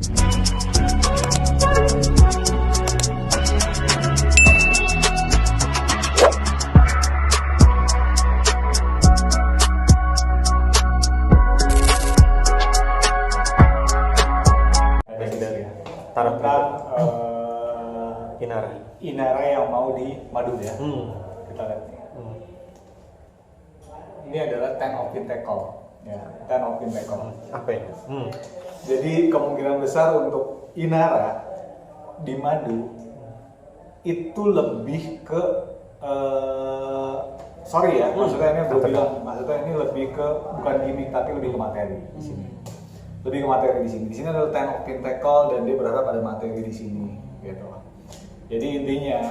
Taraf tentang Inara. Inara yang mau di Madu ya. Kita lihat nih. Ini adalah Ten of Pentacle ya, Ten of Pentacle. Apa ini? Jadi kemungkinan besar untuk Inara di Madu itu lebih ke sorry ya, maksudnya ini maksudnya ini lebih ke bukan gimmick tapi lebih ke materi di sini. Lebih ke materi di sini. Di sini adalah Ten of Pentacle dan dia berharap ada materi di sini, gitu. Jadi intinya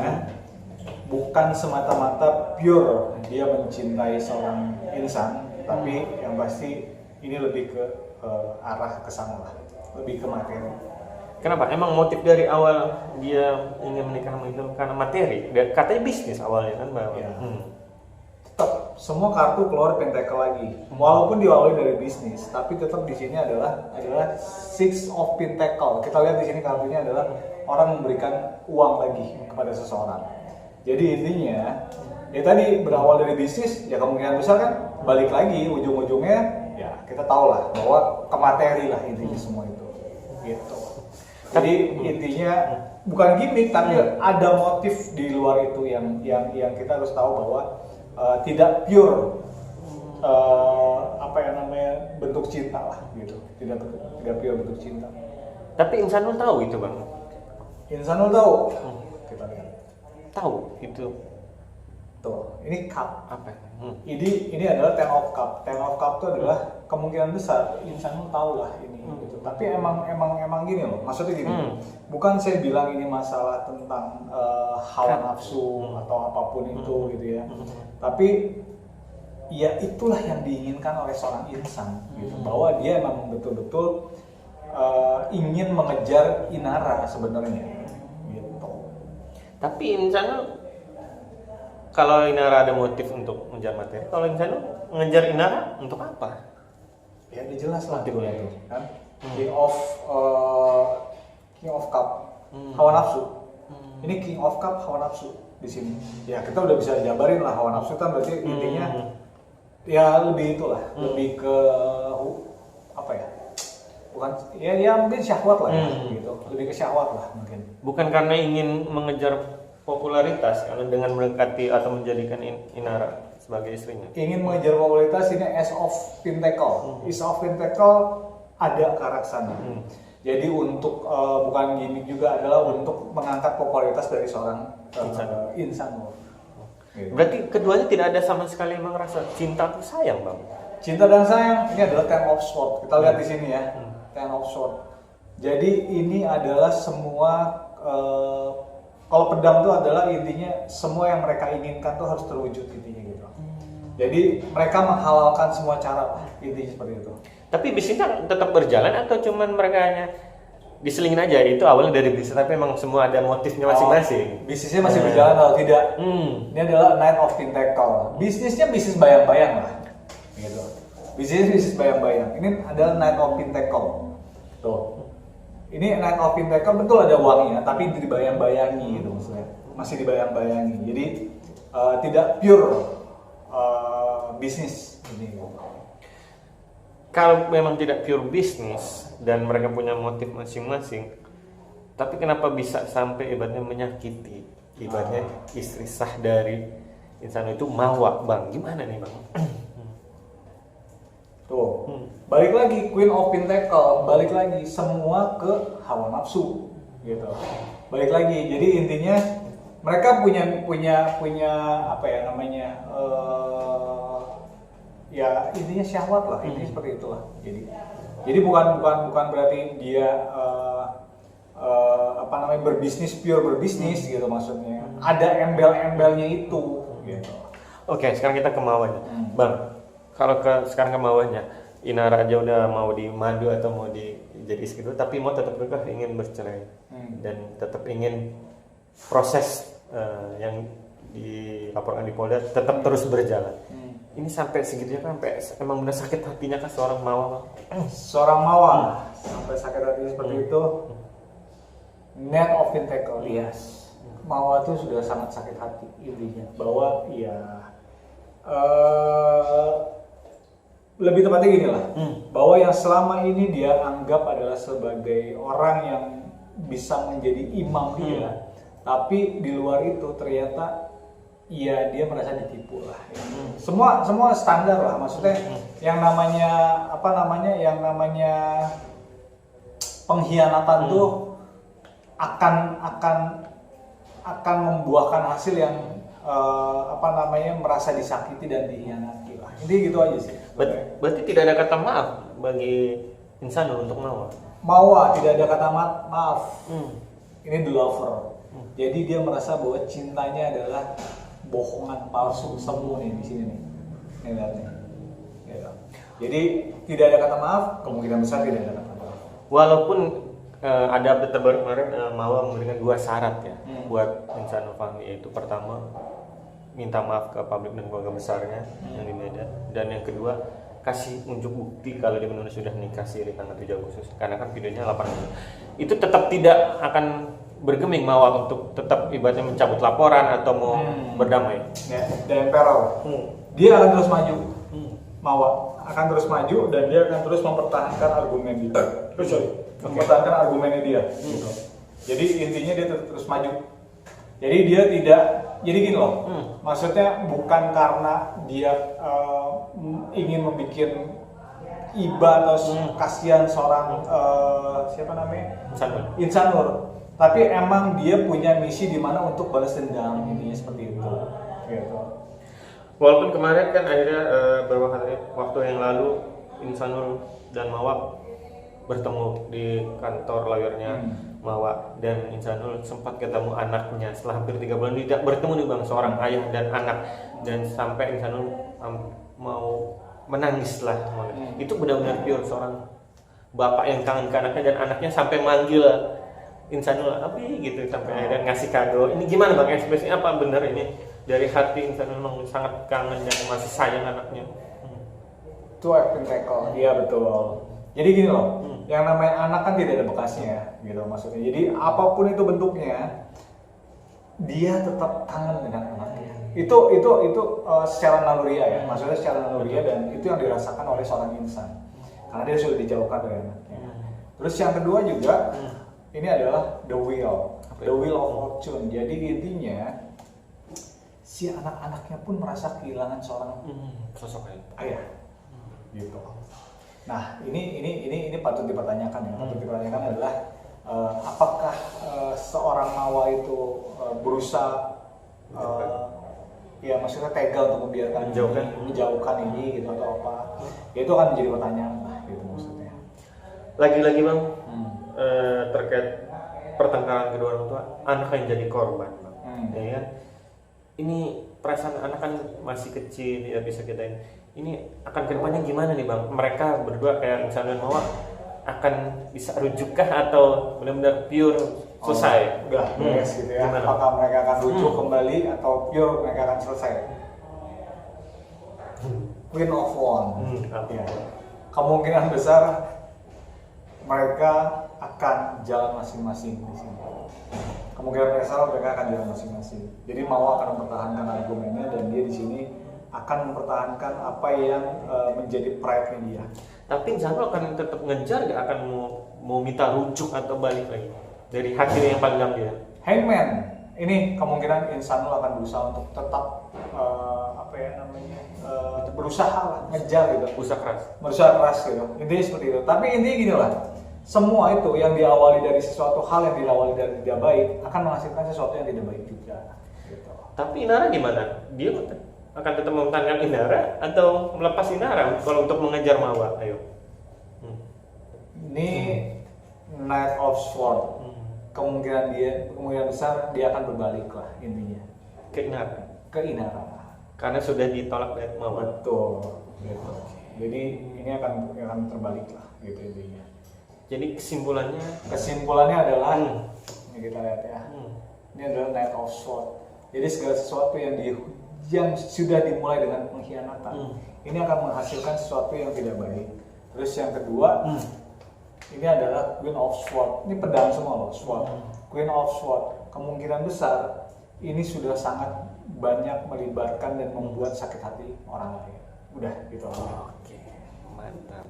bukan semata-mata pure dia mencintai seorang insan, tapi yang pasti ini lebih ke arah ke sana lah, lebih ke materi. Kenapa? Emang motif dari awal dia ingin menikah sama itu karena materi? Katanya bisnis awalnya kan, Mbak. Ya. Tetap semua kartu keluar pentacle lagi, walaupun diawali dari bisnis, tapi tetap di sini adalah Six of Pentacle. Kita lihat di sini kartunya adalah orang memberikan uang lagi kepada seseorang. Jadi intinya ya tadi berawal dari bisnis, ya kemungkinan besar kan balik lagi ujung-ujungnya ya kita tahu lah bahwa ke materi lah intinya semua itu, gitu. Jadi intinya bukan gimmick tapi ada motif di luar itu yang kita harus tahu bahwa tidak pure bentuk cinta lah gitu, tidak pure bentuk cinta. Tapi Insanul tahu itu, Bang. Insanul tahu. Kita lihat. Tahu itu. Tuh, ini cup. Apa? Ini adalah Ten of Cup. Ten of Cup itu adalah kemungkinan besar Insanul tahu lah ini gitu. Tapi emang gini loh, maksudnya gini. Bukan saya bilang ini masalah tentang hawa nafsu atau apapun itu gitu ya. Tapi ya itulah yang diinginkan oleh seorang insan gitu, bahwa dia memang betul-betul ingin mengejar Inara sebenarnya gitu. Tapi Insanul kalau Inara ada motif untuk mengejar materi, kalau Insanul mengejar Inara untuk apa? Ya udah jelas lah Motifnya itu itu. kan. King of Cup, hawa nafsu. Ini King of Cup, hawa nafsu di sini. Ya kita udah bisa jabarin lah hawa nafsu kan berarti intinya ya lebih itulah, lebih ke apa ya? Bukan ya mungkin syahwat lah ya, gitu. Lebih ke syahwat lah mungkin. Bukan karena ingin mengejar popularitas, karena dengan mendekati atau menjadikan Inara sebagai istrinya. Ingin mengejar popularitas, ini Ace of Pentacle. Ace of Pentacle ada ke arah sana. Jadi untuk bukan gimmick juga, adalah untuk mengangkat popularitas dari seorang insan. Gitu. Berarti keduanya tidak ada sama sekali emang rasa cinta atau sayang, Bang? Cinta dan sayang, ini adalah Ten of Swords. Kita lihat di sini ya, Ten of Swords. Jadi ini adalah semua kalau pedang itu adalah intinya semua yang mereka inginkan tuh harus terwujud intinya gitu. Jadi mereka menghalalkan semua cara lah, intinya seperti itu. Tapi bisnisnya tetap berjalan atau cuman mereka hanya diselingin aja? Itu awalnya dari bisnis tapi memang semua ada motifnya masing-masing. Bisnisnya masih berjalan atau tidak? Ini adalah Knight of Pentacle. Bisnisnya bisnis bayang-bayang lah, gitu. Bisnis bayang-bayang. Ini adalah Knight of Pentacle. Tuh. Ini Knight of Pentacle betul ada uangnya, tapi dibayang-bayangi gitu maksudnya. Masih dibayang-bayangi. Jadi tidak pure bisnis ini. Kalau memang tidak pure bisnis dan mereka punya motif masing-masing, tapi kenapa bisa sampai ibaratnya menyakiti ibaratnya istri sah dari insan itu Mawa, Bang? Gimana nih, Bang? Tuh, balik lagi Queen of Pentacle, balik lagi semua ke hawa nafsu, gitu. Balik lagi, jadi intinya mereka punya apa ya namanya, ya intinya syahwat lah, intinya seperti itulah. Jadi bukan berarti dia berbisnis pure berbisnis gitu maksudnya. Ada embel-embelnya itu, gitu. Oke, sekarang kita ke Mawanya, Bang. Kalau sekarang ke Mawanya, Inara aja udah mau di Madu atau mau jadi istri itu, tapi mau tetap juga ingin bercerai dan tetap ingin proses yang dilaporkan di Polda tetap terus berjalan. ini sampai segitunya kan, sampai emang benar sakit hatinya kan seorang Mawa. Seorang Mawa sampai sakit hati seperti itu. Net of Pentacle, yes. Mawa tuh sudah sangat sakit hati intinya bahwa ya lebih tepatnya gini lah, bahwa yang selama ini dia anggap adalah sebagai orang yang bisa menjadi imam dia, tapi di luar itu ternyata ya dia merasa ditipu lah. Semua standar lah, maksudnya yang namanya yang namanya pengkhianatan tuh akan membuahkan hasil yang merasa disakiti dan dikhianati lah. Jadi gitu aja sih. Berarti tidak ada kata maaf bagi Insanul untuk Mawa. Mawa tidak ada kata maaf. Ini the lover. Jadi dia merasa bahwa cintanya adalah bohongan palsu semu nih di sini nih. Nih lihat nih. Gitu. Jadi tidak ada kata maaf, kemungkinan besar tidak ada kata maaf. Walaupun ada update terbaru kemarin, Mawa memberikan 2 syarat ya buat Insanul Fahmi, yaitu pertama minta maaf ke publik dan keluarga besarnya yang di Medan, dan yang kedua kasih unjuk bukti kalau dia benar sudah nikah siri tanggal 7 Agustus, karena kan videonya 8 Agustus. Itu tetap tidak akan bergeming Mawa untuk tetap ibaratnya mencabut laporan atau mau berdamai. Ya, dan Emperor. Dia akan terus maju. Mawa akan terus maju dan dia akan terus mempertahankan argumen dia. Mempertahankan argumennya dia. Gitu. Jadi intinya dia terus maju. Jadi dia tidak, jadi gini loh. Maksudnya bukan karena dia ingin membuat iba atau kasihan seorang siapa namanya? Insanur. Tapi emang dia punya misi di mana untuk balas dendam, intinya seperti itu. Gitu. Walaupun kemarin kan akhirnya beberapa waktu yang lalu Insanul dan Mawa bertemu di kantor lawyernya Mawa, dan Insanul sempat ketemu anaknya setelah hampir 3 bulan tidak bertemu nih Bang, seorang ayah dan anak, dan sampai Insanul mau menangis lah. Itu benar-benar pure seorang bapak yang kangen ke anaknya, dan anaknya sampai manggil Insanul Abi gitu, sampai akhirnya ngasih kado. Ini gimana Bang, ekspresinya apa benar ini dari hati Insanul memang sangat kangen dan masih sayang anaknya? Itu Pentacle, iya betul. Jadi gini loh, yang namanya anak kan tidak ada bekasnya gitu maksudnya. Jadi apapun itu bentuknya, dia tetap kangen dengan anaknya. Itu secara naluriah ya, maksudnya secara naluriah, dan itu yang dirasakan oleh seorang insan karena dia sudah dijauhkan dari anaknya. Terus yang kedua juga, ini adalah the will of fortune. Jadi intinya si anak-anaknya pun merasa kehilangan seorang sosok ayah, gitu. Nah ini patut dipertanyakan ya. Patut dipertanyakan adalah apakah seorang Mawa itu berusaha ya maksudnya tega untuk membiarkan menjauhkan ini gitu atau apa? Ya itu akan menjadi pertanyaan lah gitu maksudnya. Lagi-lagi Bang, terkait pertengkaran kedua orang tua, anak yang jadi korban Bang. Ya kan? Ini perasaan anak kan masih kecil, tidak bisa kita ini akan kedepannya gimana nih Bang? Mereka berdua kayak Insanul dan Mawa akan bisa rujukkah atau benar-benar pure selesai? Udah beres gitu ya. Gimana? Apakah mereka akan rujuk kembali atau pure mereka akan selesai? Queen of Wands. Ya. Kemungkinan besar mereka akan jalan masing-masing di sini. Kemungkinan besar mereka akan jalan masing-masing. Jadi Mawa akan mempertahankan argumennya, dan dia di sini akan mempertahankan apa yang menjadi pride-nya dia. Tapi Insanul akan tetap ngejar, gak akan mau minta rujuk atau balik lagi dari hakim yang pandang dia? Hangman, ini kemungkinan Insanul akan berusaha untuk tetap berusaha lah, ngejar gitu. Berusaha keras gitu. Intinya seperti itu. Tapi intinya gini lah, semua itu yang diawali dari sesuatu hal yang diawali dari tidak baik akan menghasilkan sesuatu yang tidak baik juga. Gitu. Tapi Inara gimana? Dia akan tetap mempertahankan Inara atau melepas Inara kalau untuk mengejar Mawa? Ayo. Ini Knight of Sword. Kemungkinan besar dia akan berbalik lah intinya. Ke Inara. Karena sudah ditolak dari Mawa. Betul. Gitu. Jadi ini akan terbalik lah gitu intinya. Jadi kesimpulannya adalah ini kita lihat ya. Ini adalah Knight of Sword. Jadi segala sesuatu yang yang sudah dimulai dengan pengkhianatan, ini akan menghasilkan sesuatu yang tidak baik. Terus yang kedua, ini adalah Queen of Swords. Ini pedang semua loh, sword. Queen of Swords. Kemungkinan besar ini sudah sangat banyak melibatkan dan membuat sakit hati orang lain. Udah gitu aja. Oke, mantap.